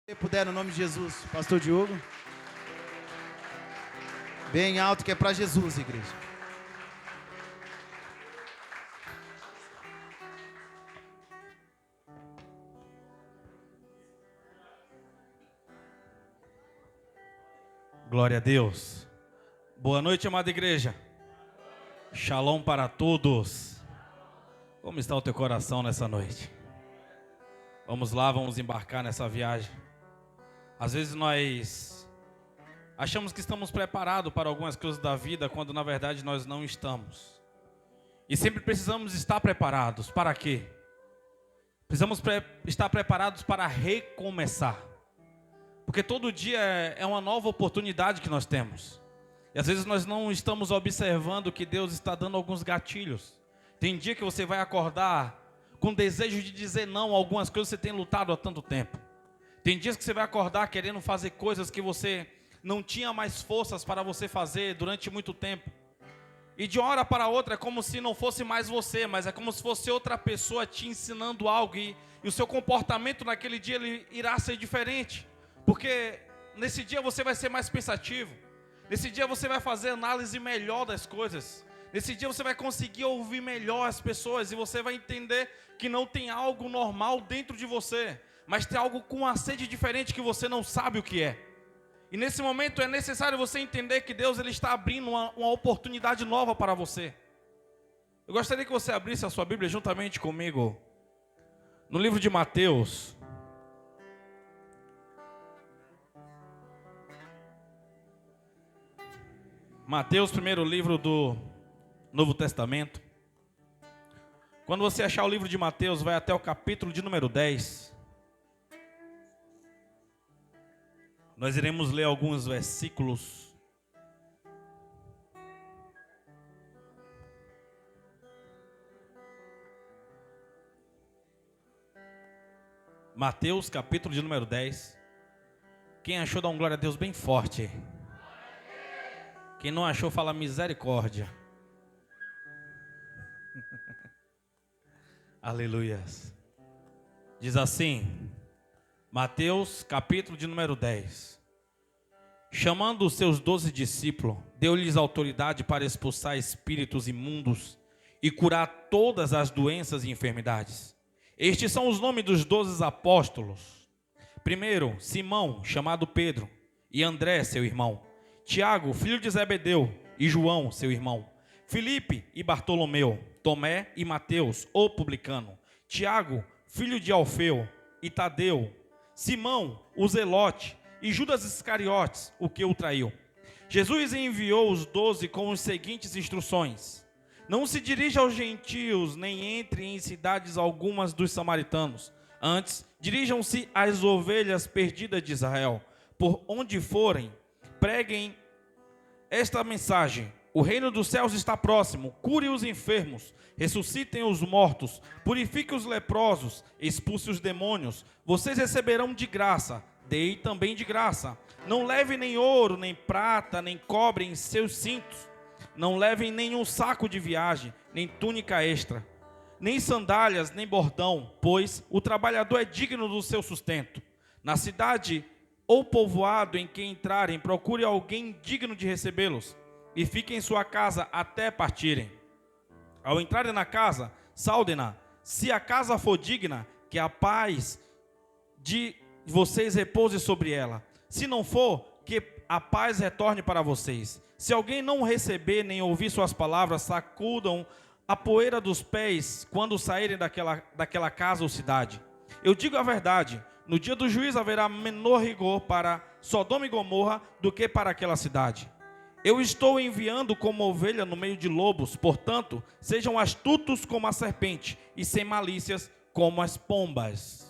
Se puder, no nome de Jesus, Pastor Diogo. Bem alto que é para Jesus, igreja. Glória a Deus. Boa noite, amada igreja. Shalom para todos. Como está o teu coração nessa noite? Vamos lá, vamos embarcar nessa viagem. Às vezes nós achamos que estamos preparados para algumas coisas da vida, quando na verdade nós não estamos. E sempre precisamos estar preparados. Para quê? Precisamos estar preparados para recomeçar. Porque todo dia é uma nova oportunidade que nós temos. E às vezes nós não estamos observando que Deus está dando alguns gatilhos. Tem dia que você vai acordar com desejo de dizer não a algumas coisas que você tem lutado há tanto tempo. Tem dias que você vai acordar querendo fazer coisas que você não tinha mais forças para você fazer durante muito tempo. E de uma hora para outra é como se não fosse mais você, mas é como se fosse outra pessoa te ensinando algo. E o seu comportamento naquele dia ele irá ser diferente. Porque nesse dia você vai ser mais pensativo. Nesse dia você vai fazer análise melhor das coisas. Nesse dia você vai conseguir ouvir melhor as pessoas. E você vai entender que não tem algo normal dentro de você, mas tem algo com uma sede diferente que você não sabe o que é. E nesse momento é necessário você entender que Deus ele está abrindo uma oportunidade nova para você. Eu gostaria que você abrisse a sua Bíblia juntamente comigo no livro de Mateus. Mateus, primeiro livro do Novo Testamento. Quando você achar o livro de Mateus, vai até o capítulo de número 10. Nós iremos ler alguns versículos. Mateus, capítulo de número 10. Quem achou, dá um glória a Deus bem forte. Quem não achou, fala misericórdia. Aleluias. Diz assim, Mateus, capítulo de número 10. Chamando os seus 12 discípulos, deu-lhes autoridade para expulsar espíritos imundos e curar todas as doenças e enfermidades. Estes são os nomes dos 12 apóstolos. Primeiro, Simão, chamado Pedro, e André, seu irmão. Tiago, filho de Zebedeu, e João, seu irmão. Filipe e Bartolomeu, Tomé e Mateus, o publicano. Tiago, filho de Alfeu, e Tadeu. Simão, o Zelote, e Judas Iscariotes, o que o traiu. Jesus enviou os 12 com as seguintes instruções: não se dirija aos gentios, nem entre em cidades algumas dos samaritanos. Antes, dirijam-se às ovelhas perdidas de Israel. Por onde forem, preguem esta mensagem: o reino dos céus está próximo. Cure os enfermos, ressuscitem os mortos, purifiquem os leprosos, expulse os demônios. Vocês receberão de graça, dei também de graça. Não levem nem ouro, nem prata, nem cobre em seus cintos. Não levem nenhum saco de viagem, nem túnica extra, nem sandálias, nem bordão, pois o trabalhador é digno do seu sustento. Na cidade ou povoado em que entrarem, procure alguém digno de recebê-los, e fiquem em sua casa até partirem. Ao entrarem na casa, saudem-na. Se a casa for digna, que a paz de vocês repouse sobre ela. Se não for, que a paz retorne para vocês. Se alguém não receber nem ouvir suas palavras, sacudam a poeira dos pés quando saírem daquela casa ou cidade. Eu digo a verdade, no dia do juízo haverá menor rigor para Sodoma e Gomorra do que para aquela cidade. Eu estou enviando como ovelha no meio de lobos, portanto, sejam astutos como a serpente e sem malícias como as pombas.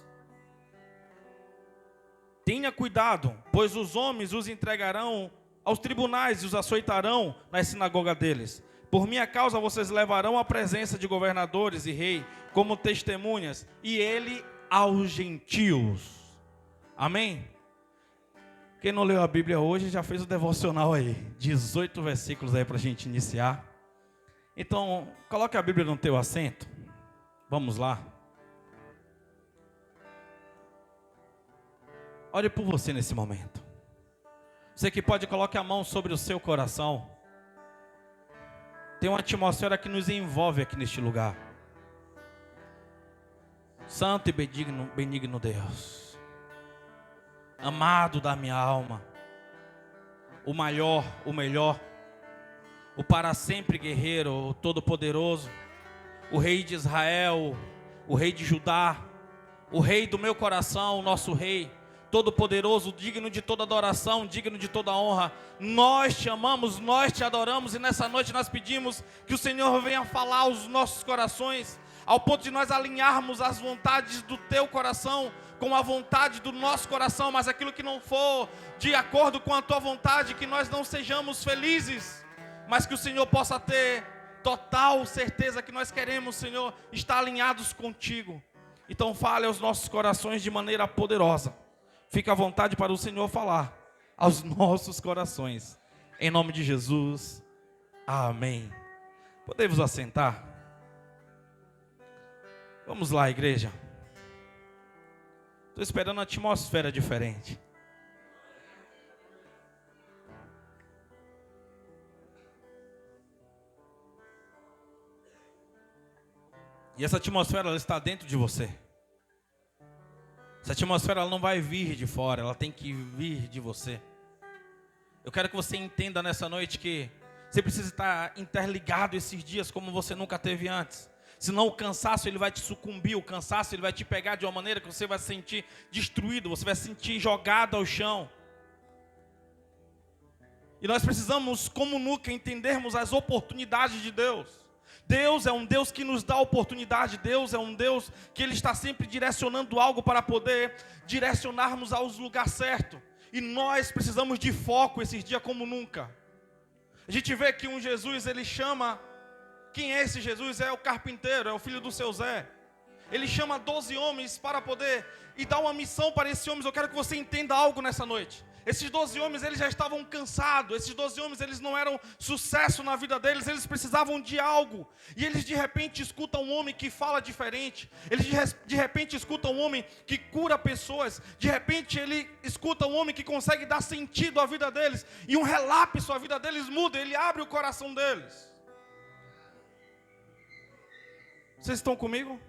Tenha cuidado, pois os homens os entregarão aos tribunais e os açoitarão nas sinagogas deles. Por minha causa vocês levarão à presença de governadores e rei como testemunhas, e ele aos gentios. Amém? Quem não leu a Bíblia hoje já fez o devocional aí. 18 versículos aí para a gente iniciar. Então, coloque a Bíblia no teu assento. Vamos lá. ore por você nesse momento. Você que pode, coloque a mão sobre o seu coração. Tem uma atmosfera que nos envolve aqui neste lugar. Santo e benigno Deus, amado da minha alma, o maior, o melhor, o para sempre guerreiro, o todo-poderoso, o rei de Israel, o rei de Judá, o rei do meu coração, o nosso rei, todo-poderoso, digno de toda adoração, digno de toda honra. Nós te amamos, nós te adoramos, e nessa noite nós pedimos que o Senhor venha falar aos nossos corações, ao ponto de nós alinharmos as vontades do teu coração com a vontade do nosso coração, mas aquilo que não for de acordo com a tua vontade, que nós não sejamos felizes, mas que o Senhor possa ter total certeza que nós queremos, Senhor, estar alinhados contigo. Então fale aos nossos corações de maneira poderosa. Fique à vontade para o Senhor falar aos nossos corações. Em nome de Jesus, amém. Podemos assentar? Vamos lá, igreja. Estou esperando uma atmosfera diferente. E essa atmosfera, ela está dentro de você. Essa atmosfera, ela não vai vir de fora, ela tem que vir de você. Eu quero que você entenda nessa noite que você precisa estar interligado esses dias como você nunca teve antes. Senão o cansaço ele vai te sucumbir, o cansaço ele vai te pegar de uma maneira que você vai se sentir destruído, você vai se sentir jogado ao chão. E nós precisamos, como nunca, entendermos as oportunidades de Deus. Deus é um Deus que nos dá oportunidade, Deus é um Deus que Ele está sempre direcionando algo para poder direcionarmos aos lugares certos. E nós precisamos de foco esses dias como nunca. A gente vê que um Jesus, ele chama... Quem é esse Jesus? É o carpinteiro, é o filho do seu Zé. Ele chama 12 homens para poder e dá uma missão para esses homens. Eu quero que você entenda algo nessa noite. Esses 12 homens, eles já estavam cansados. Esses 12 homens, eles não eram sucesso na vida deles. Eles precisavam de algo. E eles de repente escutam um homem que fala diferente. Eles de repente escutam um homem que cura pessoas. De repente ele escuta um homem que consegue dar sentido à vida deles. E um relapso à vida deles muda. Ele abre o coração deles. Vocês estão comigo?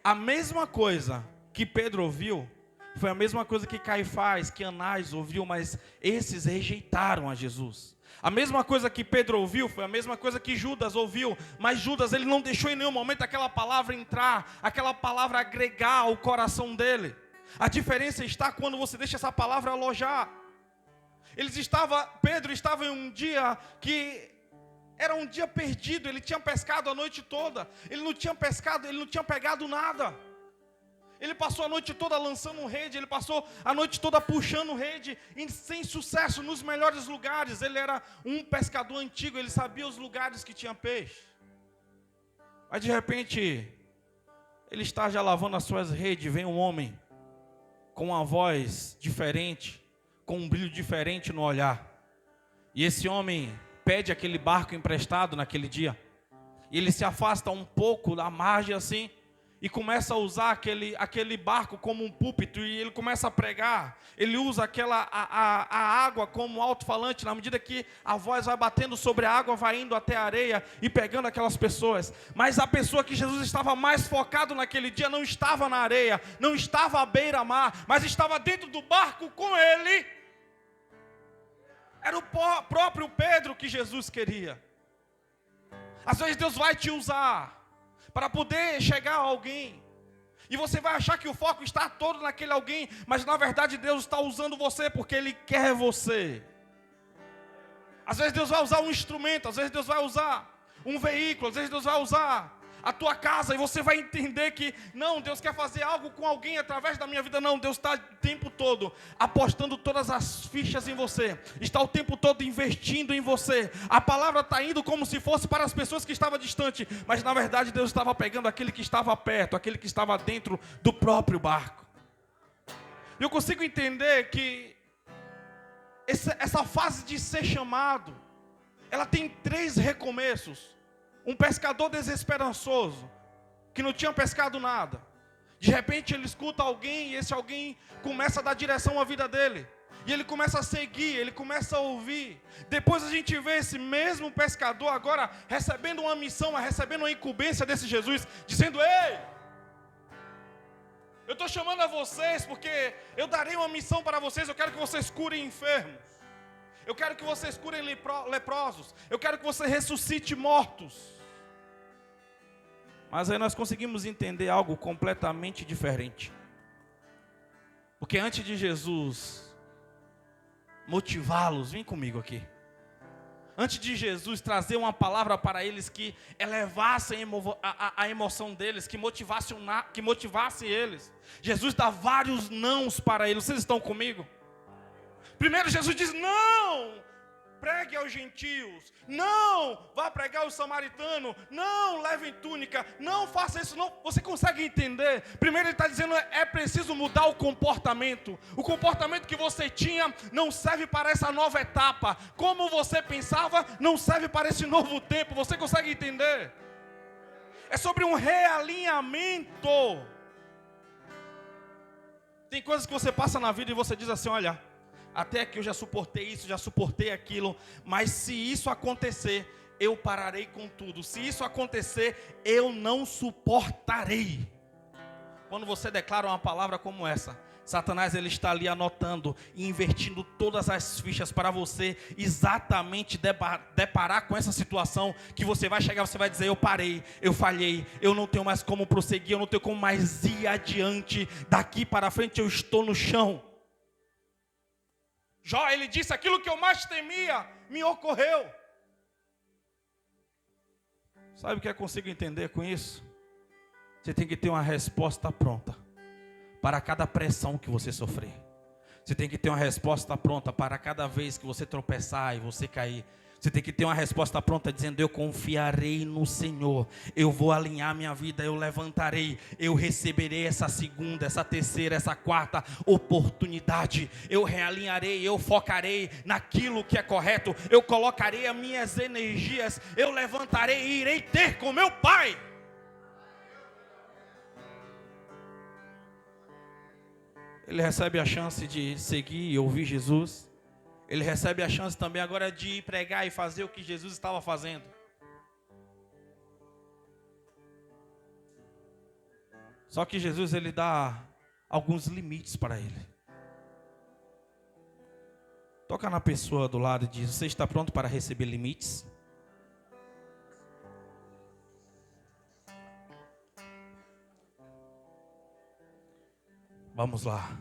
A mesma coisa que Pedro ouviu foi a mesma coisa que Caifás, que Anás ouviu, mas esses rejeitaram a Jesus. A mesma coisa que Pedro ouviu foi a mesma coisa que Judas ouviu, mas Judas ele não deixou em nenhum momento aquela palavra entrar, aquela palavra agregar ao coração dele. A diferença está quando você deixa essa palavra alojar. Pedro estava em um dia que era um dia perdido, ele tinha pescado a noite toda, ele não tinha pescado, ele não tinha pegado nada. Ele passou a noite toda lançando rede, ele passou a noite toda puxando rede, sem sucesso, nos melhores lugares. Ele era um pescador antigo, ele sabia os lugares que tinha peixe. Mas de repente, ele está já lavando as suas redes, vem um homem com uma voz diferente, com um brilho diferente no olhar. E esse homem pede aquele barco emprestado naquele dia. E ele se afasta um pouco da margem assim, e começa a usar aquele barco como um púlpito, e ele começa a pregar. Ele usa a água como alto-falante, na medida que a voz vai batendo sobre a água, vai indo até a areia e pegando aquelas pessoas. Mas a pessoa que Jesus estava mais focado naquele dia não estava na areia, não estava à beira-mar, mas estava dentro do barco com ele. Era o próprio Pedro que Jesus queria. Às vezes Deus vai te usar para poder chegar a alguém. E você vai achar que o foco está todo naquele alguém, mas na verdade Deus está usando você porque Ele quer você. Às vezes Deus vai usar um instrumento, às vezes Deus vai usar um veículo, às vezes Deus vai usar a tua casa, e você vai entender que não, Deus quer fazer algo com alguém através da minha vida. Não, Deus está o tempo todo apostando todas as fichas em você, está o tempo todo investindo em você. A palavra está indo como se fosse para as pessoas que estavam distantes, mas na verdade Deus estava pegando aquele que estava perto, aquele que estava dentro do próprio barco. Eu consigo entender que essa fase de ser chamado, ela tem 3 recomeços. Um pescador desesperançoso, que não tinha pescado nada. De repente ele escuta alguém e esse alguém começa a dar direção à vida dele. E ele começa a seguir, ele começa a ouvir. Depois a gente vê esse mesmo pescador agora recebendo uma missão, recebendo uma incumbência desse Jesus, dizendo: ei, eu estou chamando a vocês porque eu darei uma missão para vocês. Eu quero que vocês curem enfermos. Eu quero que vocês curem leprosos. Eu quero que você ressuscite mortos. Mas aí nós conseguimos entender algo completamente diferente. Porque antes de Jesus motivá-los, vem comigo aqui. Antes de Jesus trazer uma palavra para eles que elevassem a emoção deles, que motivasse eles, Jesus dá vários nãos para eles. Vocês estão comigo? Primeiro Jesus diz: não, pregue aos gentios. Não, vá pregar aos samaritanos. Não, levem túnica. Não, faça isso. Não. Você consegue entender? Primeiro ele está dizendo: é preciso mudar o comportamento. O comportamento que você tinha não serve para essa nova etapa. Como você pensava, não serve para esse novo tempo. Você consegue entender? É sobre um realinhamento. Tem coisas que você passa na vida e você diz assim: olha, até aqui eu já suportei isso, já suportei aquilo, mas se isso acontecer, eu pararei com tudo. Se isso acontecer, eu não suportarei. Quando você declara uma palavra como essa, Satanás ele está ali anotando e invertindo todas as fichas para você exatamente deparar com essa situação que você vai chegar, você vai dizer: eu parei, eu falhei, eu não tenho mais como prosseguir, eu não tenho como mais ir adiante, daqui para frente eu estou no chão. Jó, ele disse: aquilo que eu mais temia me ocorreu. Sabe o que eu consigo entender com isso? Você tem que ter uma resposta pronta para cada pressão que você sofrer. Você tem que ter uma resposta pronta para cada vez que você tropeçar e você cair. Você tem que ter uma resposta pronta dizendo: eu confiarei no Senhor, eu vou alinhar minha vida, eu levantarei, eu receberei essa segunda, essa terceira, essa quarta oportunidade, eu realinharei, eu focarei naquilo que é correto, eu colocarei as minhas energias, eu levantarei e irei ter com meu Pai. Ele recebe a chance de seguir e ouvir Jesus. Ele recebe a chance também agora de pregar e fazer o que Jesus estava fazendo. Só que Jesus ele dá alguns limites para ele. Toca na pessoa do lado e diz: você está pronto para receber limites? Vamos lá.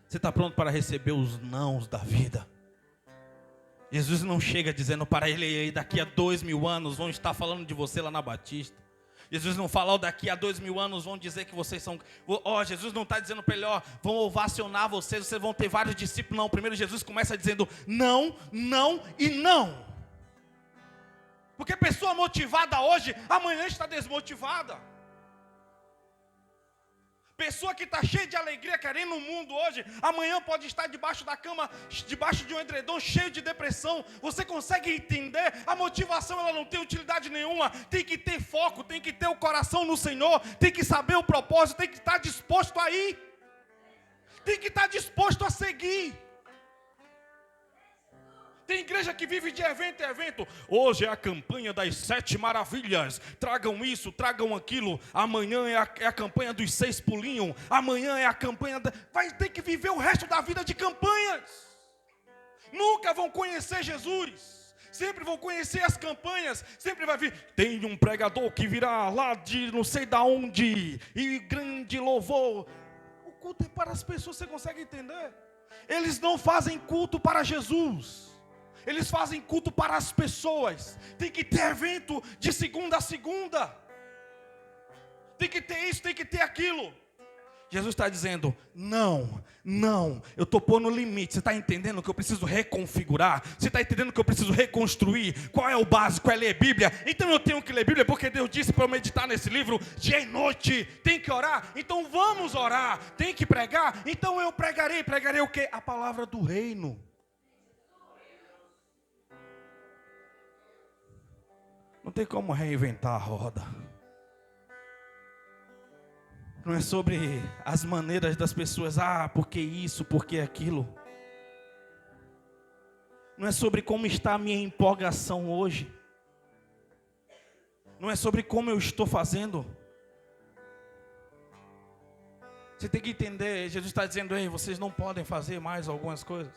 Você está pronto para receber os nãos da vida? Jesus não chega dizendo para ele: daqui a 2000 anos vão estar falando de você lá na Batista. Jesus não fala: daqui a 2000 anos vão dizer que vocês são... Jesus não está dizendo para ele: vão ovacionar vocês vão ter vários discípulos. Não, primeiro Jesus começa dizendo: não, não e não. Porque pessoa motivada hoje, amanhã está desmotivada. Pessoa que está cheia de alegria, querendo o mundo hoje, amanhã pode estar debaixo da cama, debaixo de um edredom, cheio de depressão. Você consegue entender? A motivação ela não tem utilidade nenhuma. Tem que ter foco, tem que ter o coração no Senhor, tem que saber o propósito, tem que estar disposto a ir, tem que estar disposto a seguir. Tem igreja que vive de evento em evento. Hoje é a campanha das 7 maravilhas. Tragam isso, tragam aquilo. Amanhã é a campanha dos 6 pulinhos. Amanhã é a campanha... Vai ter que viver o resto da vida de campanhas. Nunca vão conhecer Jesus. Sempre vão conhecer as campanhas. Sempre vai vir: tem um pregador que virá lá de não sei da onde. E grande louvor. O culto é para as pessoas, você consegue entender? Eles não fazem culto para Jesus. Eles fazem culto para as pessoas. Tem que ter evento de segunda a segunda. Tem que ter isso, tem que ter aquilo. Jesus está dizendo: não, não, eu estou pondo limite. Você está entendendo que eu preciso reconfigurar? Você está entendendo que eu preciso reconstruir? Qual é o básico? É ler Bíblia. Então eu tenho que ler Bíblia, porque Deus disse para eu meditar nesse livro dia e noite. Tem que orar? Então vamos orar. Tem que pregar? Então eu pregarei. Pregarei o quê? A palavra do reino. Não tem como reinventar a roda. Não é sobre as maneiras das pessoas, porque isso, porque aquilo. Não é sobre como está a minha empolgação hoje. Não é sobre como eu estou fazendo. Você tem que entender, Jesus está dizendo, ei, vocês não podem fazer mais algumas coisas.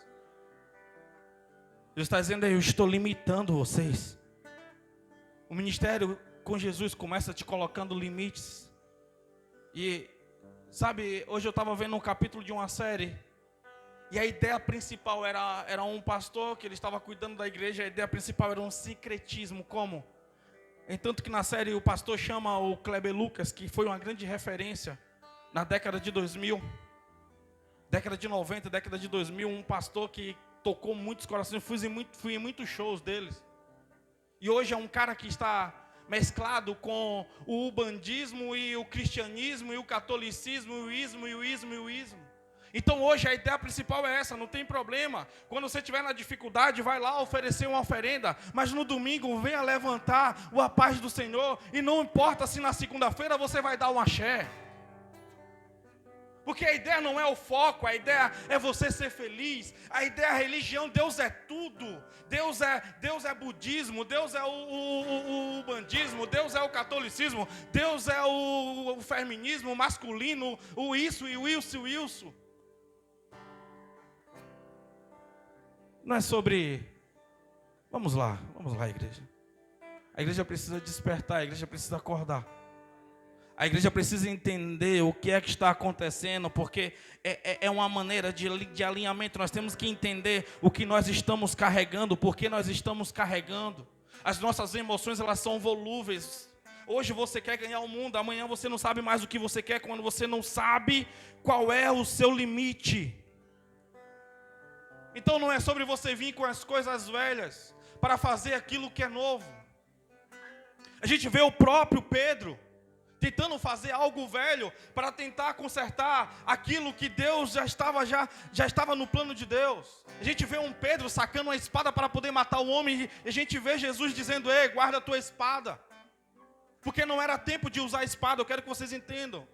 Jesus está dizendo, ei, eu estou limitando vocês. O ministério com Jesus começa te colocando limites. E, sabe, hoje eu estava vendo um capítulo de uma série. E a ideia principal era um pastor que ele estava cuidando da igreja. A ideia principal era um sincretismo. Como? Entanto que na série o pastor chama o Kleber Lucas, que foi uma grande referência na década de 2000. Década de 90, década de 2000. Um pastor que tocou muitos corações. Fui em muitos shows deles. E hoje é um cara que está mesclado com o ubandismo e o cristianismo e o catolicismo, o ismo. Então hoje a ideia principal é essa, não tem problema. Quando você estiver na dificuldade, vai lá oferecer uma oferenda, mas no domingo venha levantar a paz do Senhor, e não importa se na segunda-feira você vai dar um axé. Porque a ideia não é o foco, a ideia é você ser feliz. A ideia é a religião, Deus é tudo. Deus é budismo, Deus é o bandismo, Deus é o catolicismo, Deus é o feminismo masculino, o isso e o isso. Não é sobre... Vamos lá, igreja. A igreja precisa despertar, a igreja precisa acordar. A igreja precisa entender o que é que está acontecendo, porque é uma maneira de alinhamento. Nós temos que entender o que nós estamos carregando, por que nós estamos carregando. As nossas emoções, elas são volúveis. Hoje você quer ganhar o mundo, amanhã você não sabe mais o que você quer, quando você não sabe qual é o seu limite. Então não é sobre você vir com as coisas velhas para fazer aquilo que é novo. A gente vê o próprio Pedro tentando fazer algo velho para tentar consertar aquilo que Deus já estava no plano de Deus. A gente vê um Pedro sacando uma espada para poder matar o homem, e a gente vê Jesus dizendo, ei, guarda a tua espada. Porque não era tempo de usar a espada, eu quero que vocês entendam.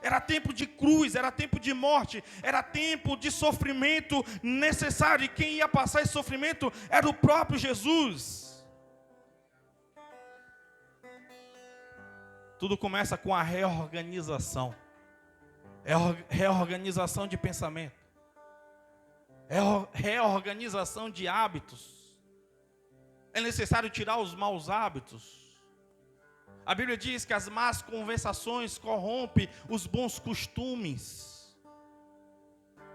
Era tempo de cruz, era tempo de morte, era tempo de sofrimento necessário. E quem ia passar esse sofrimento era o próprio Jesus. Tudo começa com a reorganização. É reorganização de pensamento. É reorganização de hábitos. É necessário tirar os maus hábitos. A Bíblia diz que as más conversações corrompem os bons costumes.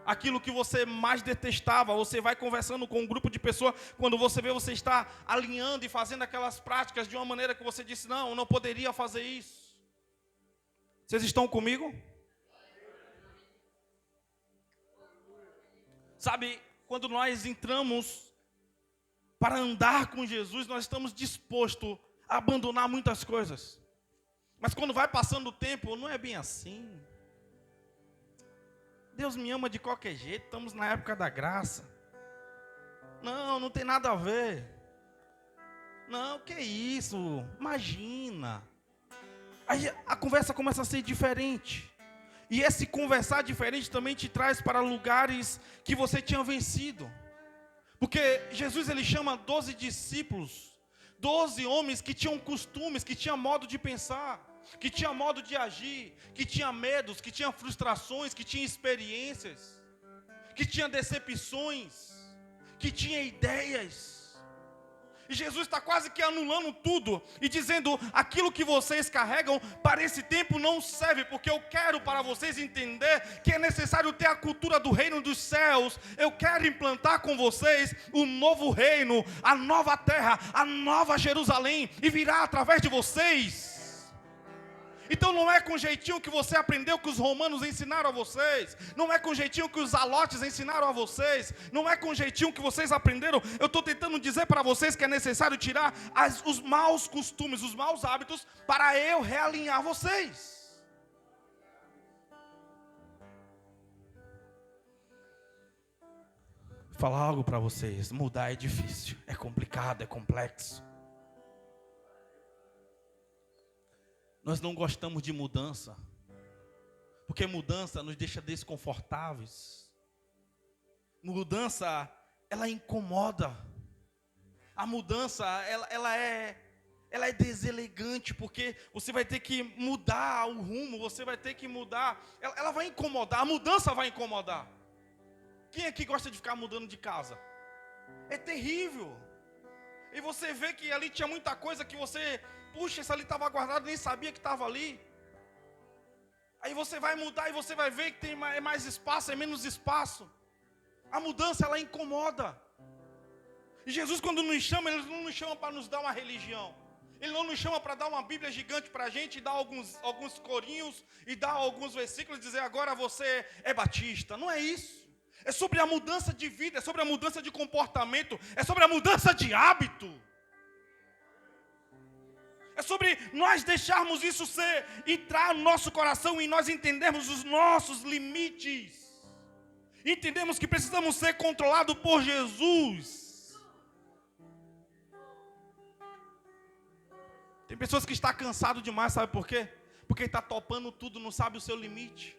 Aquilo que você mais detestava, você vai conversando com um grupo de pessoas, quando você vê, você está alinhando e fazendo aquelas práticas de uma maneira que você disse, não, eu não poderia fazer isso. Vocês estão comigo? Sabe, quando nós entramos para andar com Jesus, nós estamos dispostos a abandonar muitas coisas. Mas quando vai passando o tempo, não é bem assim. Deus me ama de qualquer jeito, estamos na época da graça. Não tem nada a ver. Não, que isso? Imagina. Aí a conversa começa a ser diferente. E esse conversar diferente também te traz para lugares que você tinha vencido. Porque Jesus, ele chama 12 discípulos, 12 homens que tinham costumes, que tinham modo de pensar, que tinham modo de agir, que tinham medos, que tinham frustrações, que tinham experiências, que tinham decepções, que tinham ideias. E Jesus está quase que anulando tudo e dizendo, aquilo que vocês carregam para esse tempo não serve, porque eu quero para vocês entender que é necessário ter a cultura do reino dos céus. Eu quero implantar com vocês o novo reino, a nova terra, a nova Jerusalém, e virá através de vocês. Então não é com jeitinho que você aprendeu que os romanos ensinaram a vocês. Não é com jeitinho que os zalotes ensinaram a vocês. Não é com jeitinho que vocês aprenderam. Eu estou tentando dizer para vocês que é necessário tirar os maus costumes, os maus hábitos, para eu realinhar vocês. Falar algo para vocês, mudar é difícil, é complicado, é complexo. Nós não gostamos de mudança. Porque mudança nos deixa desconfortáveis. Mudança, ela incomoda. A mudança, ela é deselegante, porque você vai ter que mudar o rumo, você vai ter que mudar. Ela vai incomodar, a mudança vai incomodar. Quem aqui gosta de ficar mudando de casa? É terrível. E você vê que ali tinha muita coisa que você, puxa, essa ali estava guardada, nem sabia que estava ali. Aí você vai mudar e você vai ver que tem mais espaço, é menos espaço. A mudança, ela incomoda. E Jesus, quando nos chama, Ele não nos chama para nos dar uma religião. Ele não nos chama para dar uma Bíblia gigante para a gente, e dar alguns corinhos, e dar alguns versículos, e dizer, agora você é batista. Não é isso. É sobre a mudança de vida, é sobre a mudança de comportamento, é sobre a mudança de hábito. É sobre nós deixarmos isso entrar no nosso coração e nós entendermos os nossos limites. Entendemos que precisamos ser controlados por Jesus. Tem pessoas que estão cansadas demais, sabe por quê? Porque está topando tudo, não sabe o seu limite.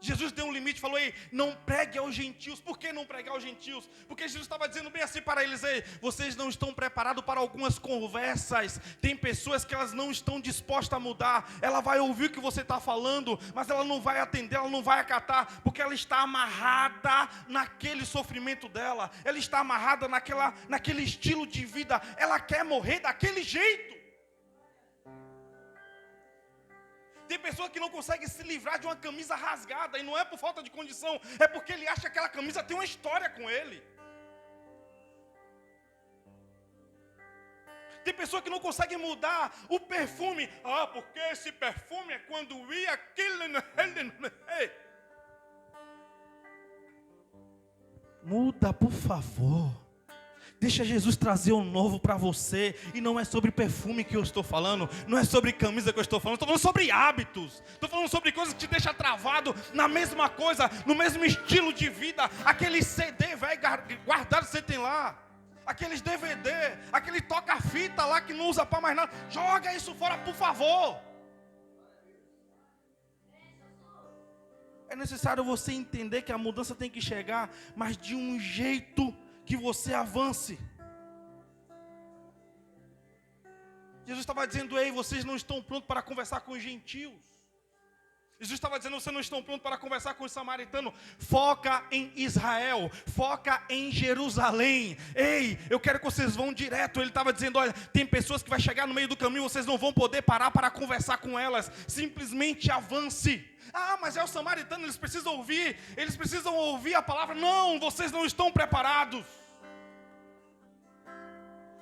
Jesus deu um limite, falou, ei, não pregue aos gentios. Por que não pregar aos gentios? Porque Jesus estava dizendo bem assim para eles, ei, vocês não estão preparados para algumas conversas. Tem pessoas que elas não estão dispostas a mudar. Ela vai ouvir o que você está falando, mas ela não vai atender, ela não vai acatar, porque ela está amarrada naquele sofrimento dela. Ela está amarrada naquele estilo de vida. Ela quer morrer daquele jeito. Tem pessoa que não consegue se livrar de uma camisa rasgada, e não é por falta de condição, é porque ele acha que aquela camisa tem uma história com ele. Tem pessoa que não consegue mudar o perfume. Ah, porque esse perfume é quando ia aquele... Muda, por favor. Deixa Jesus trazer um novo para você. E não é sobre perfume que eu estou falando. Não é sobre camisa que eu estou falando. Estou falando sobre hábitos. Estou falando sobre coisas que te deixam travado na mesma coisa, no mesmo estilo de vida. Aquele CD velho guardado que você tem lá. Aqueles DVD, aquele toca-fita lá que não usa para mais nada. Joga isso fora, por favor. É necessário você entender que a mudança tem que chegar, mas de um jeito que você avance. Jesus estava dizendo, ei, vocês não estão prontos para conversar com os gentios. Jesus estava dizendo, vocês não estão prontos para conversar com os samaritanos. Foca em Israel, foca em Jerusalém. Ei, eu quero que vocês vão direto. Ele estava dizendo, olha, tem pessoas que vai chegar no meio do caminho, vocês não vão poder parar para conversar com elas. Simplesmente avance. Ah, mas é o samaritano, eles precisam ouvir a palavra. Não, vocês não estão preparados.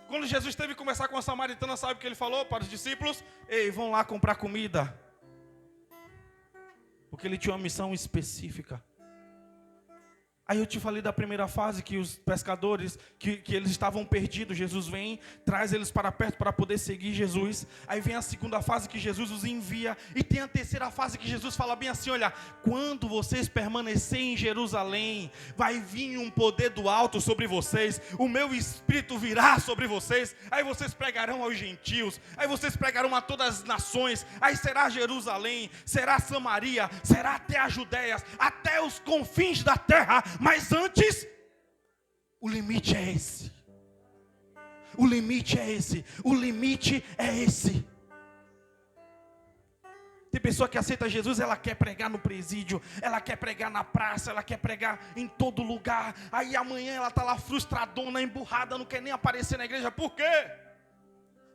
Quando Jesus teve que conversar com a samaritana, sabe o que ele falou para os discípulos? Ei, vão lá comprar comida. Porque ele tinha uma missão específica. Aí eu te falei da primeira fase, que os pescadores, que eles estavam perdidos. Jesus vem, traz eles para perto para poder seguir Jesus. Aí vem a segunda fase, que Jesus os envia. E tem a terceira fase, que Jesus fala bem assim, olha, quando vocês permanecerem em Jerusalém, vai vir um poder do alto sobre vocês. O meu Espírito virá sobre vocês. Aí vocês pregarão aos gentios. Aí vocês pregarão a todas as nações. Aí será Jerusalém, será Samaria, será até a Judéia, até os confins da terra. Mas antes, o limite é esse. O limite é esse. O limite é esse. Tem pessoa que aceita Jesus, ela quer pregar no presídio, ela quer pregar na praça, ela quer pregar em todo lugar. Aí amanhã ela está lá frustradona, emburrada, não quer nem aparecer na igreja. Por quê?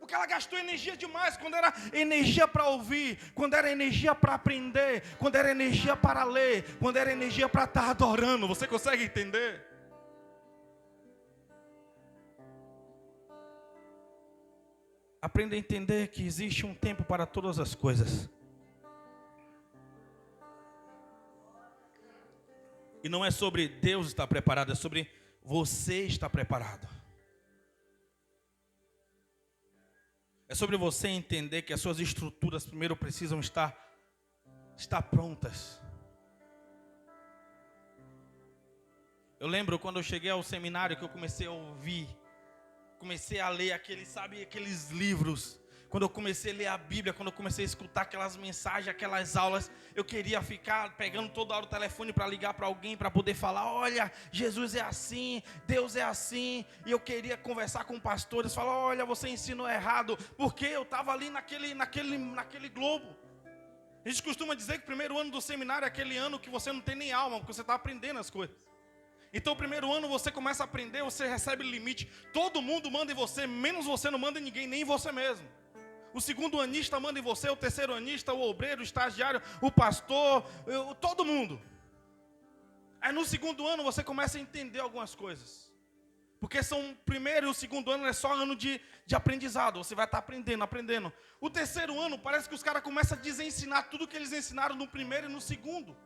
Porque ela gastou energia demais. Quando era energia para ouvir, quando era energia para aprender, quando era energia para ler, quando era energia para estar adorando. Você consegue entender? Aprenda a entender que existe um tempo para todas as coisas. E não é sobre Deus estar preparado, é sobre você estar preparado. É sobre você entender que as suas estruturas primeiro precisam estar prontas. Eu lembro quando eu cheguei ao seminário que eu comecei a ouvir, comecei a ler aqueles livros. Quando eu comecei a ler a Bíblia, quando eu comecei a escutar aquelas mensagens, aquelas aulas, eu queria ficar pegando toda hora o telefone para ligar para alguém, para poder falar, olha, Jesus é assim, Deus é assim. E eu queria conversar com pastores, falar, olha, você ensinou errado, porque eu estava ali naquele globo. A gente costuma dizer que o primeiro ano do seminário é aquele ano que você não tem nem alma, porque você está aprendendo as coisas. Então o primeiro ano você começa a aprender, você recebe limite. Todo mundo manda em você, menos você não manda em ninguém, nem em você mesmo. O segundo anista manda em você, o terceiro anista, o obreiro, o estagiário, o pastor, todo mundo. Aí no segundo ano você começa a entender algumas coisas. Porque o primeiro e o segundo ano é só ano de aprendizado. Você vai estar aprendendo. O terceiro ano parece que os caras começam a desensinar tudo que eles ensinaram no primeiro e no segundo.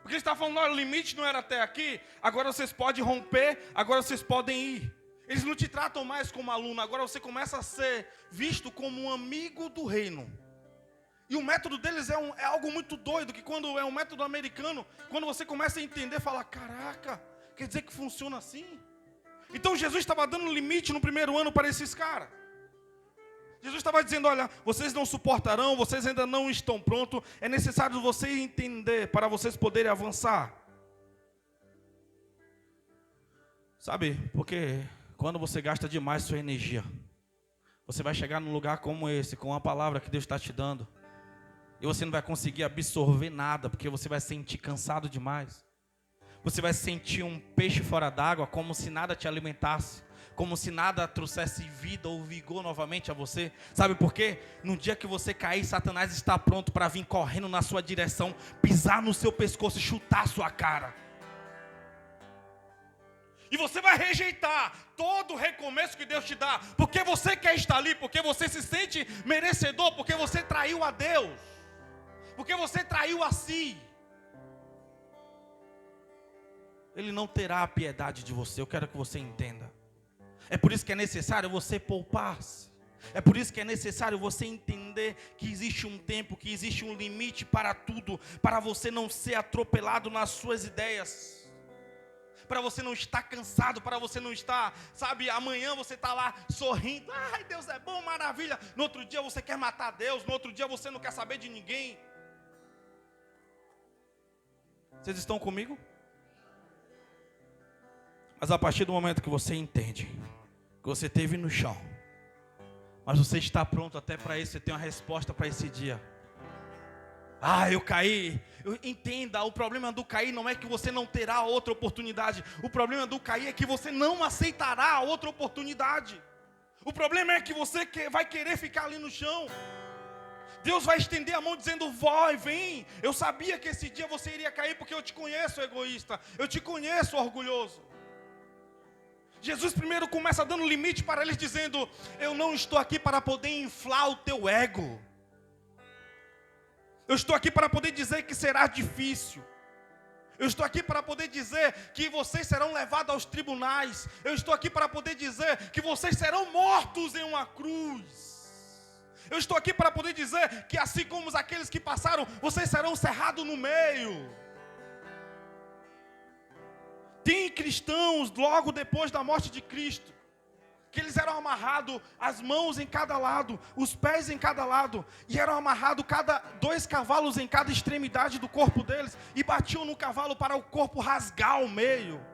Porque eles estavam falando, olha, o limite não era até aqui, agora vocês podem romper, agora vocês podem ir. Eles não te tratam mais como aluno, agora você começa a ser visto como um amigo do reino. E o método deles é algo muito doido, que quando é um método americano, quando você começa a entender, fala, caraca, quer dizer que funciona assim? Então Jesus estava dando limite no primeiro ano para esses caras. Jesus estava dizendo, olha, vocês não suportarão, vocês ainda não estão prontos, é necessário você entender para vocês poderem avançar. Sabe, porque quando você gasta demais sua energia, você vai chegar num lugar como esse, com a palavra que Deus está te dando, e você não vai conseguir absorver nada, porque você vai se sentir cansado demais. Você vai sentir um peixe fora d'água, como se nada te alimentasse, como se nada trouxesse vida ou vigor novamente a você. Sabe por quê? No dia que você cair, Satanás está pronto para vir correndo na sua direção, pisar no seu pescoço e chutar a sua cara. E você vai rejeitar todo o recomeço que Deus te dá, porque você quer estar ali, porque você se sente merecedor, porque você traiu a Deus, porque você traiu a si. Ele não terá a piedade de você, eu quero que você entenda. É por isso que é necessário você poupar-se. É por isso que é necessário você entender que existe um tempo, que existe um limite para tudo, para você não ser atropelado nas suas ideias. Para você não estar cansado, para você não estar, sabe, amanhã você está lá sorrindo, ai, Deus é bom, maravilha. No outro dia você quer matar Deus, no outro dia você não quer saber de ninguém. Vocês estão comigo? Mas a partir do momento que você entende, que você esteve no chão, mas você está pronto até para isso, você tem uma resposta para esse dia. Ah, eu caí. Entenda, o problema do cair não é que você não terá outra oportunidade. O problema do cair é que você não aceitará outra oportunidade. O problema é que você vai querer ficar ali no chão. Deus vai estender a mão dizendo, vai, vem. Eu sabia que esse dia você iria cair porque eu te conheço, egoísta. Eu te conheço, orgulhoso. Jesus primeiro começa dando limite para eles, dizendo, eu não estou aqui para poder inflar o teu ego. Eu estou aqui para poder dizer que será difícil. Eu estou aqui para poder dizer que vocês serão levados aos tribunais. Eu estou aqui para poder dizer que vocês serão mortos em uma cruz. Eu estou aqui para poder dizer que assim como aqueles que passaram, vocês serão cerrados no meio. Tem cristãos logo depois da morte de Cristo, que eles eram amarrados, as mãos em cada lado, os pés em cada lado, e eram amarrados 2 cavalos em cada extremidade do corpo deles, e batiam no cavalo para o corpo rasgar ao meio.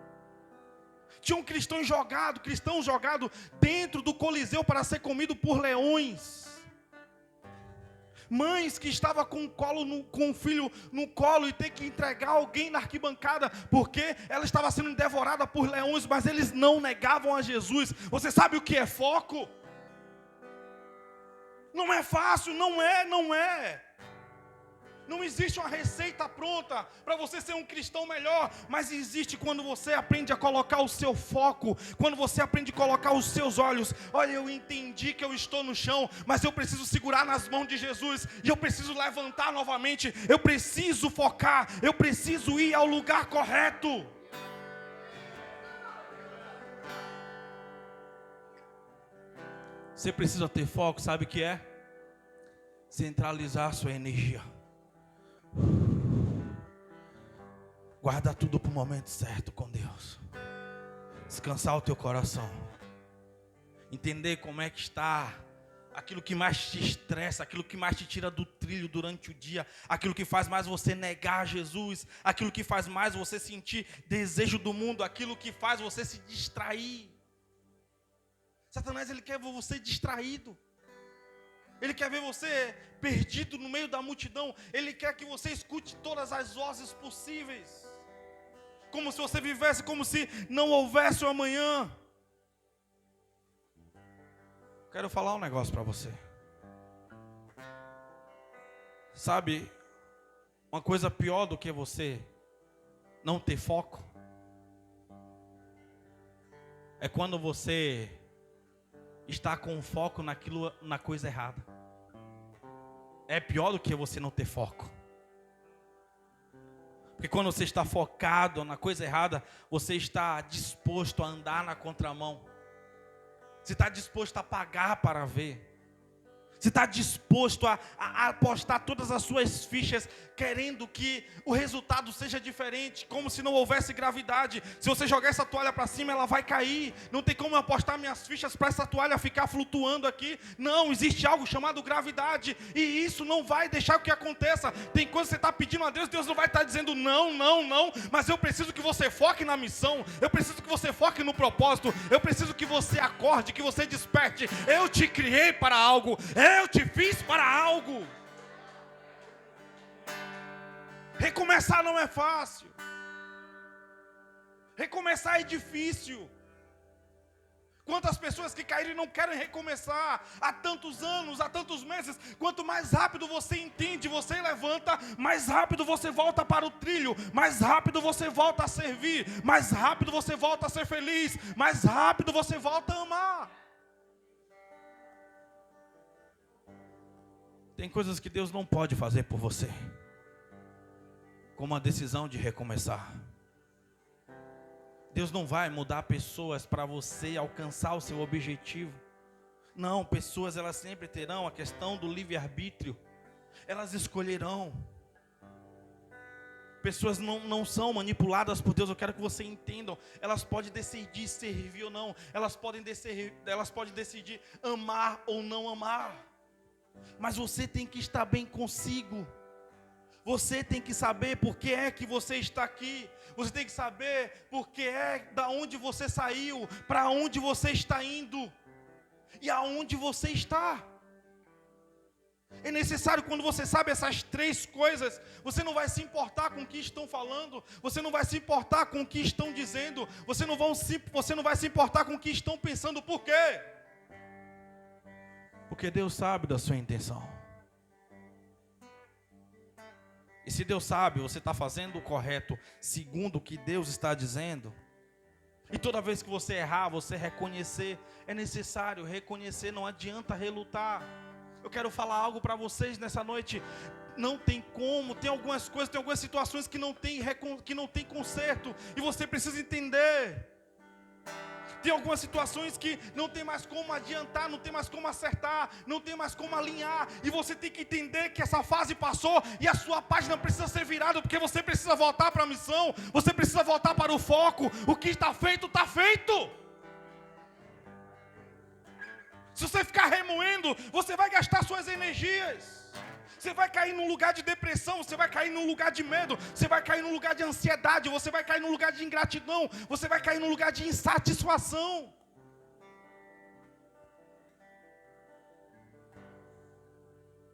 Tinha um cristão jogado dentro do Coliseu para ser comido por leões. Mães que estavam com o filho no colo e ter que entregar alguém na arquibancada, porque ela estava sendo devorada por leões, mas eles não negavam a Jesus. Você sabe o que é foco? Não é fácil, não é. Não existe uma receita pronta para você ser um cristão melhor, mas existe quando você aprende a colocar o seu foco, quando você aprende a colocar os seus olhos. Olha, eu entendi que eu estou no chão, mas eu preciso segurar nas mãos de Jesus, e eu preciso levantar novamente, eu preciso focar, eu preciso ir ao lugar correto. Você precisa ter foco, sabe o que é? Centralizar a sua energia. Guarda tudo para o momento certo com Deus. Descansar o teu coração. Entender como é que está aquilo que mais te estressa, aquilo que mais te tira do trilho durante o dia, aquilo que faz mais você negar Jesus, aquilo que faz mais você sentir desejo do mundo, aquilo que faz você se distrair. Satanás, ele quer ver você distraído. Ele quer ver você perdido no meio da multidão. Ele quer que você escute todas as vozes possíveis. Como se você vivesse, como se não houvesse o amanhã. Quero falar um negócio para você. Sabe, uma coisa pior do que você não ter foco é quando você está com foco na coisa errada. É pior do que você não ter foco. Porque quando você está focado na coisa errada, você está disposto a andar na contramão. Você está disposto a pagar para ver. Você está disposto a apostar todas as suas fichas, querendo que o resultado seja diferente, como se não houvesse gravidade. Se você jogar essa toalha para cima, ela vai cair. Não tem como eu apostar minhas fichas para essa toalha ficar flutuando aqui. Não, existe algo chamado gravidade, e isso não vai deixar que aconteça. Tem coisa que você está pedindo a Deus, Deus não vai estar dizendo não, mas eu preciso que você foque na missão, eu preciso que você foque no propósito, eu preciso que você acorde, que você desperte. Eu te criei para algo, eu te fiz para algo. Recomeçar não é fácil. Recomeçar é difícil. Quantas pessoas que caíram e não querem recomeçar há tantos anos, há tantos meses. Quanto mais rápido você entende, você levanta, mais rápido você volta para o trilho, mais rápido você volta a servir, mais rápido você volta a ser feliz, mais rápido você volta a amar. Tem coisas que Deus não pode fazer por você, como a decisão de recomeçar. Deus não vai mudar pessoas para você alcançar o seu objetivo. Não, pessoas elas sempre terão a questão do livre-arbítrio. Elas escolherão. Pessoas não são manipuladas por Deus. Eu quero que você entendam. Elas podem decidir servir ou não. Elas podem decidir amar ou não amar. Mas você tem que estar bem consigo. Você tem que saber por que é que você está aqui. Você tem que saber por que é, da onde você saiu, para onde você está indo e aonde você está. É necessário, quando você sabe essas três coisas, você não vai se importar com o que estão falando, você não vai se importar com o que estão dizendo, você não vai se importar com o que estão pensando. Por quê? Porque Deus sabe da sua intenção. E se Deus sabe, você está fazendo o correto segundo o que Deus está dizendo. E toda vez que você errar, você reconhecer. É necessário reconhecer, não adianta relutar. Eu quero falar algo para vocês nessa noite. Não tem como, tem algumas coisas, tem algumas situações que não tem conserto. E você precisa entender. Tem algumas situações que não tem mais como adiantar, não tem mais como acertar, não tem mais como alinhar. E você tem que entender que essa fase passou e a sua página precisa ser virada, porque você precisa voltar para a missão, você precisa voltar para o foco. O que está feito, está feito. Se você ficar remoendo, você vai gastar suas energias. Você vai cair num lugar de depressão, você vai cair num lugar de medo, você vai cair num lugar de ansiedade, você vai cair num lugar de ingratidão, você vai cair num lugar de insatisfação.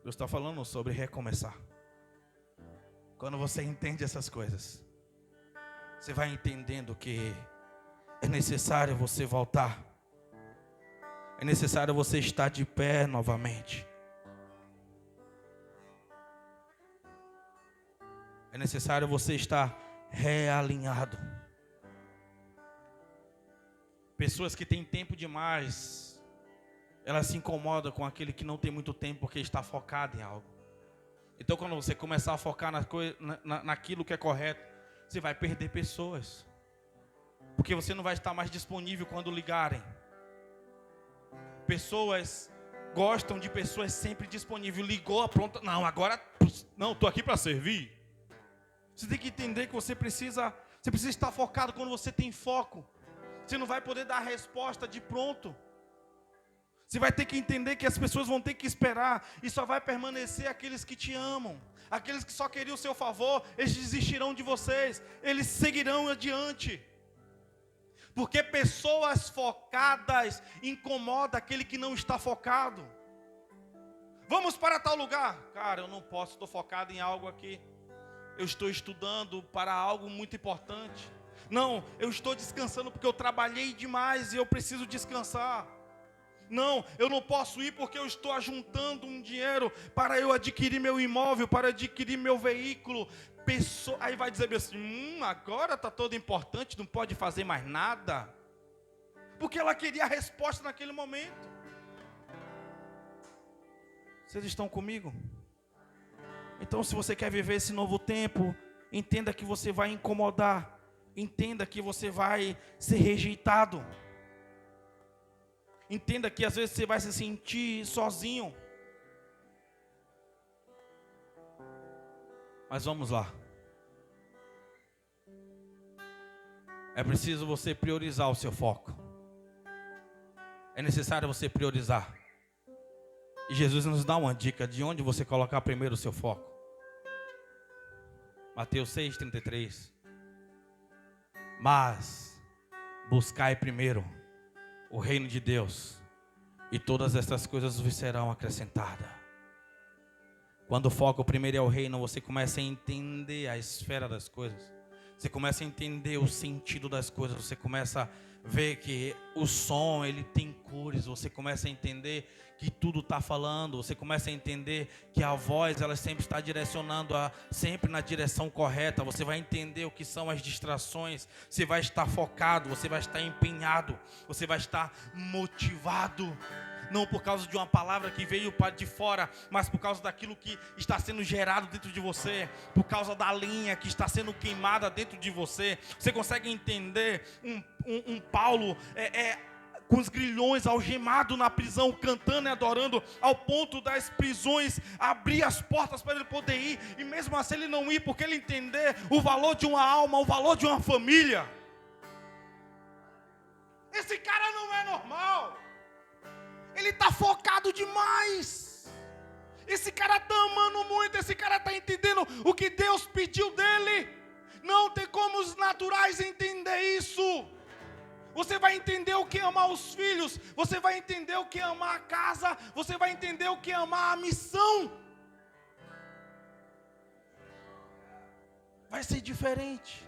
Deus está falando sobre recomeçar. Quando você entende essas coisas, você vai entendendo que é necessário você voltar. É necessário você estar de pé novamente. É necessário você estar realinhado. Pessoas que têm tempo demais, elas se incomodam com aquele que não tem muito tempo porque está focado em algo. Então quando você começar a focar naquilo que é correto, você vai perder pessoas. Porque você não vai estar mais disponível quando ligarem. Pessoas gostam de pessoas sempre disponíveis. Ligou, pronto. Não, agora não, estou aqui para servir. Você tem que entender que você precisa estar focado. Quando você tem foco, você não vai poder dar a resposta de pronto. Você vai ter que entender que as pessoas vão ter que esperar. E só vai permanecer aqueles que te amam. Aqueles que só queriam o seu favor, eles desistirão de vocês. Eles seguirão adiante. Porque pessoas focadas incomodam aquele que não está focado. Vamos para tal lugar. Cara, eu não posso, estou focado em algo aqui. Eu estou estudando para algo muito importante. Não, eu estou descansando porque eu trabalhei demais e eu preciso descansar. Não, eu não posso ir porque eu estou ajuntando um dinheiro para eu adquirir meu imóvel, para adquirir meu veículo. Aí vai dizer assim, agora está todo importante, não pode fazer mais nada. Porque ela queria a resposta naquele momento. Vocês estão comigo? Então, se você quer viver esse novo tempo, entenda que você vai incomodar. Entenda que você vai ser rejeitado. Entenda que às vezes você vai se sentir sozinho. Mas vamos lá. É preciso você priorizar o seu foco. É necessário você priorizar. E Jesus nos dá uma dica de onde você colocar primeiro o seu foco. Mateus 6:33. Mas buscai primeiro o reino de Deus, e todas essas coisas vos serão acrescentadas. Quando o foco primeiro é o reino, você começa a entender a esfera das coisas. Você começa a entender o sentido das coisas. Você começa a ver que o som, ele tem cores. Você começa a entender que tudo está falando. Você começa a entender que a voz, ela sempre está direcionando sempre na direção correta. Você vai entender o que são as distrações. Você vai estar focado, você vai estar empenhado, você vai estar motivado. Não por causa de uma palavra que veio para de fora, mas por causa daquilo que está sendo gerado dentro de você, por causa da linha que está sendo queimada dentro de você. Você consegue entender um Paulo com os grilhões, algemado na prisão, cantando e adorando, ao ponto das prisões abrir as portas para ele poder ir, e mesmo assim ele não ir, porque ele entender o valor de uma alma, o valor de uma família. Esse cara não é normal. Ele está focado demais. Esse cara está amando muito. Esse cara está entendendo o que Deus pediu dele. Não tem como os naturais entender isso. Você vai entender o que é amar os filhos. Você vai entender o que é amar a casa. Você vai entender o que é amar a missão. Vai ser diferente.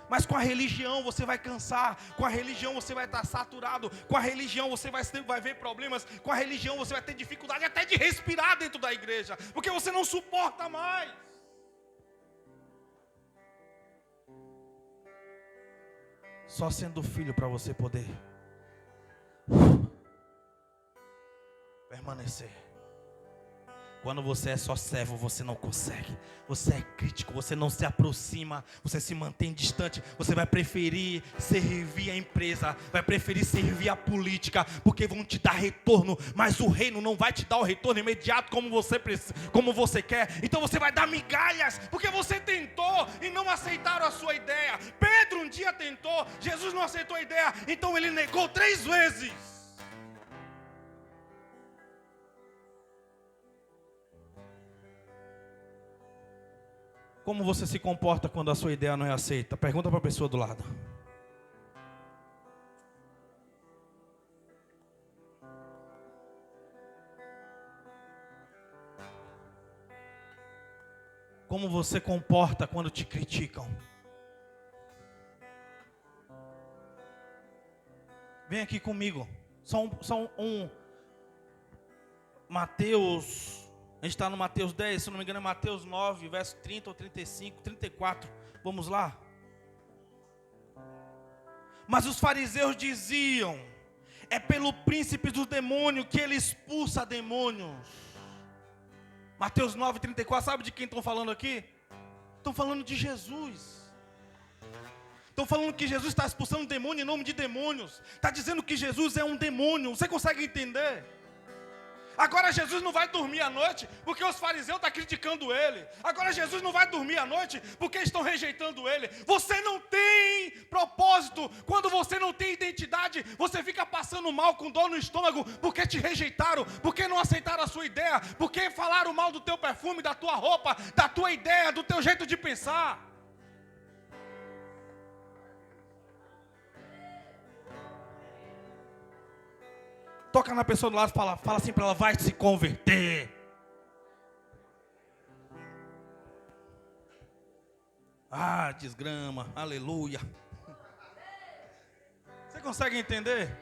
Mas com a religião você vai cansar. Com a religião você vai estar saturado. Com a religião você vai ver problemas. Com a religião você vai ter dificuldade até de respirar dentro da igreja, porque você não suporta mais. Só sendo filho para você poder permanecer. Quando você é só servo, você não consegue. Você é crítico, você não se aproxima, você se mantém distante. Você vai preferir servir a empresa, vai preferir servir a política, porque vão te dar retorno, mas o reino não vai te dar o retorno imediato como você quer. Então você vai dar migalhas, porque você tentou e não aceitaram a sua ideia. Pedro um dia tentou, Jesus não aceitou a ideia, então ele negou 3 vezes. Como você se comporta quando a sua ideia não é aceita? Pergunta para a pessoa do lado. Como você comporta quando te criticam? Vem aqui comigo. Só um Mateus. A gente está no Mateus 10, se não me engano é Mateus 9, verso 30 ou 35, 34. Vamos lá. Mas os fariseus diziam: é pelo príncipe dos demônios que ele expulsa demônios. Mateus 9, 34, sabe de quem estão falando aqui? Estão falando de Jesus. Estão falando que Jesus está expulsando demônio em nome de demônios. Está dizendo que Jesus é um demônio. Você consegue entender? Agora Jesus não vai dormir à noite porque os fariseus estão criticando ele. Agora Jesus não vai dormir à noite porque estão rejeitando ele. Você não tem propósito propósito, quando você não tem identidade, você fica passando mal com dor no estômago, porque te rejeitaram, porque não aceitaram a sua ideia, porque falaram mal do teu perfume, da tua roupa, da tua ideia, do teu jeito de pensar. Toca na pessoa do lado e fala assim para ela, vai se converter. Ah, desgrama, aleluia. Você consegue entender?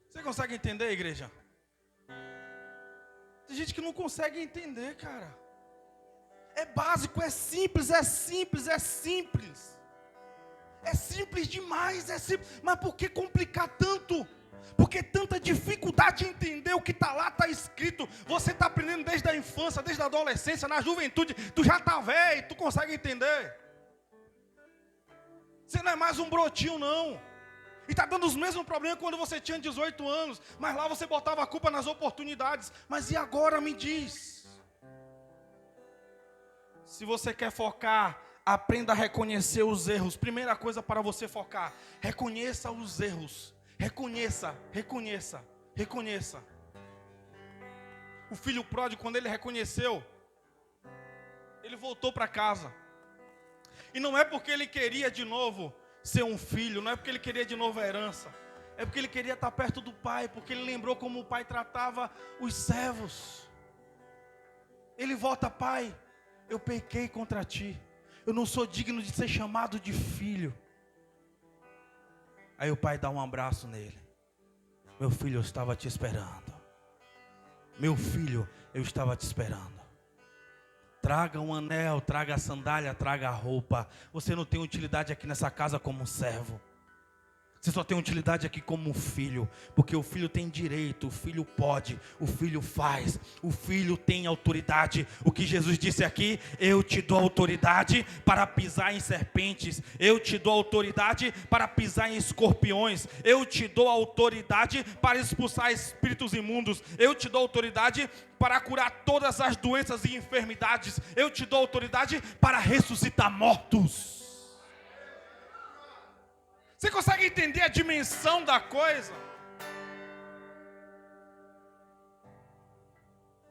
Você consegue entender, igreja? Tem gente que não consegue entender, cara. É básico, é simples, é simples, é simples. É simples demais, é simples. Mas por que complicar tanto? Por que tanta dificuldade de entender o que está lá, está escrito? Você está aprendendo desde a infância, desde a adolescência, na juventude. Tu já está velho, tu consegue entender? Você não é mais um brotinho, não. E está dando os mesmos problemas quando você tinha 18 anos. Mas lá você botava a culpa nas oportunidades. Mas e agora, me diz? Se você quer focar, aprenda a reconhecer os erros. Primeira coisa para você focar, reconheça os erros. Reconheça, reconheça, reconheça. O filho pródigo, quando ele reconheceu, ele voltou para casa. E não é porque ele queria de novo ser um filho, não é porque ele queria de novo a herança. É porque ele queria estar perto do pai, porque ele lembrou como o pai tratava os servos. Ele volta, pai, eu pequei contra ti. Eu não sou digno de ser chamado de filho. Aí o pai dá um abraço nele. Meu filho, eu estava te esperando. Meu filho, eu estava te esperando. Traga um anel, traga a sandália, traga a roupa. Você não tem utilidade aqui nessa casa como um servo. Você só tem utilidade aqui como um filho, porque o filho tem direito, o filho pode, o filho faz, o filho tem autoridade. O que Jesus disse aqui, eu te dou autoridade para pisar em serpentes, eu te dou autoridade para pisar em escorpiões, eu te dou autoridade para expulsar espíritos imundos, eu te dou autoridade para curar todas as doenças e enfermidades, eu te dou autoridade para ressuscitar mortos. Você consegue entender a dimensão da coisa?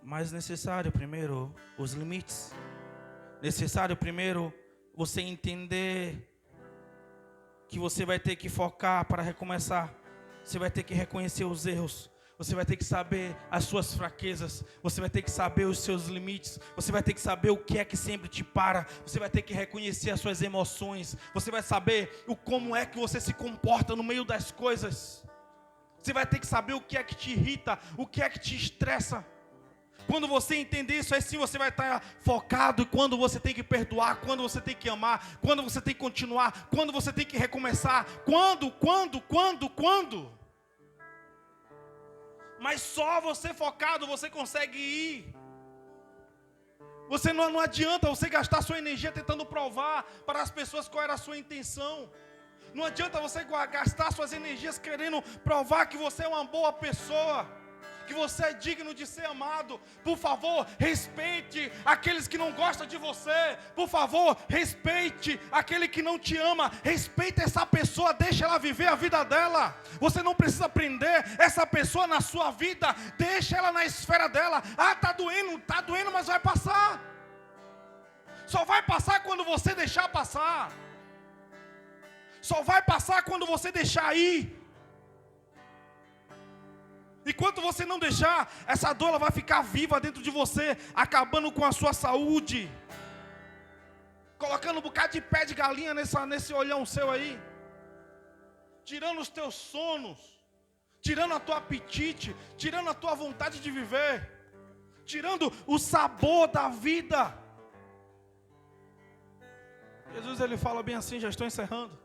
Mas necessário primeiro os limites. Necessário primeiro você entender que você vai ter que focar para recomeçar. Você vai ter que reconhecer os erros. Você vai ter que saber as suas fraquezas. Você vai ter que saber os seus limites. Você vai ter que saber o que é que sempre te para. Você vai ter que reconhecer as suas emoções. Você vai saber como é que você se comporta no meio das coisas. Você vai ter que saber o que é que te irrita, o que é que te estressa. Quando você entender isso, aí sim você vai estar focado em quando você tem que perdoar, quando você tem que amar, quando você tem que continuar, quando você tem que recomeçar. Quando? Mas só você focado, você consegue ir. Você não adianta você gastar sua energia tentando provar para as pessoas qual era a sua intenção. Não adianta você gastar suas energias querendo provar que você é uma boa pessoa, que você é digno de ser amado. Por favor, respeite aqueles que não gostam de você. Por favor, respeite aquele que não te ama. Respeite essa pessoa, deixa ela viver a vida dela. Você não precisa prender essa pessoa na sua vida. Deixa ela na esfera dela. Ah, tá doendo, mas vai passar. Só vai passar quando você deixar passar. Só vai passar quando você deixar ir. Enquanto você não deixar, essa dor ela vai ficar viva dentro de você, acabando com a sua saúde, colocando um bocado de pé de galinha nesse olhão seu aí, tirando os teus sonos, tirando a tua apetite, tirando a tua vontade de viver, tirando o sabor da vida. Jesus ele fala bem assim, já estou encerrando.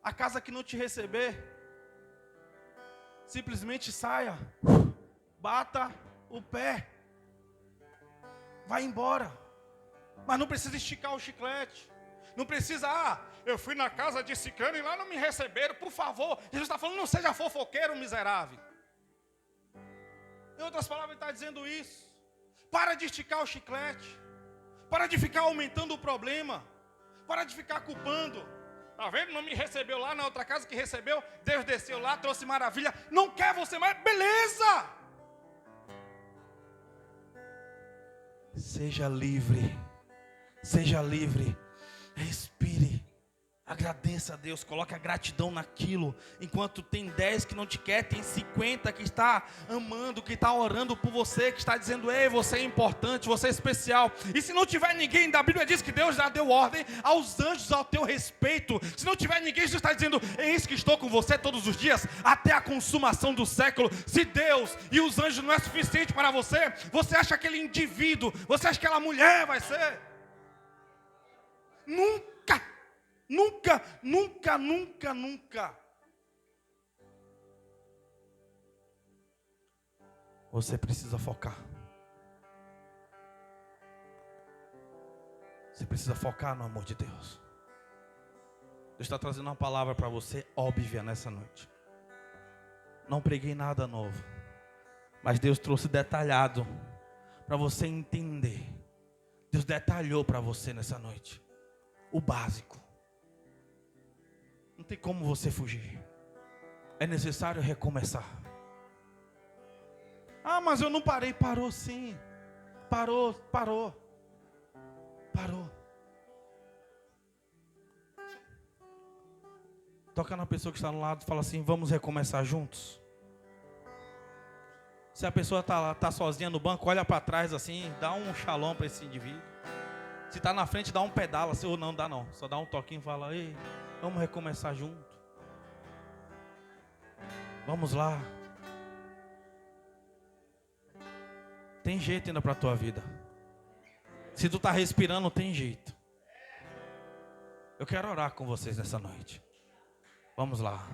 A casa que não te receber, simplesmente saia, bata o pé, vai embora. Mas não precisa esticar o chiclete. Não precisa, eu fui na casa de Sicano e lá não me receberam, por favor. Jesus está falando, não seja fofoqueiro, miserável. Em outras palavras, ele está dizendo isso. Para de esticar o chiclete. Para de ficar aumentando o problema. Para de ficar culpando. Tá vendo? Não me recebeu lá na outra casa que recebeu. Deus desceu lá, trouxe maravilha. Não quer você mais. Beleza! Seja livre. Seja livre. Respire. Agradeça a Deus, coloque a gratidão naquilo. Enquanto tem 10 que não te quer, tem 50 que está amando, que está orando por você, que está dizendo: ei, você é importante, você é especial. E se não tiver ninguém, da Bíblia diz que Deus já deu ordem aos anjos ao teu respeito. Se não tiver ninguém, Jesus está dizendo: eis que estou com você todos os dias, até a consumação do século. Se Deus e os anjos não é suficiente para você, você acha que aquele indivíduo, você acha que aquela mulher vai ser? Nunca, nunca, nunca, nunca. Você precisa focar. Você precisa focar no amor de Deus. Deus está trazendo uma palavra para você óbvia nessa noite. Não preguei nada novo, mas Deus trouxe detalhado para você entender. Deus detalhou para você nessa noite o básico. Não tem como você fugir. É necessário recomeçar. Ah, mas eu não parei. Parou sim. Parou. Toca na pessoa que está no lado e fala assim: vamos recomeçar juntos. Se a pessoa está sozinha no banco, olha para trás assim, dá um shalom para esse indivíduo. Se está na frente, dá um pedala. Se ou não dá não, só dá um toquinho e fala: ei, vamos recomeçar junto. Vamos lá. Tem jeito ainda para a tua vida. Se tu está respirando, tem jeito. Eu quero orar com vocês nessa noite. Vamos lá.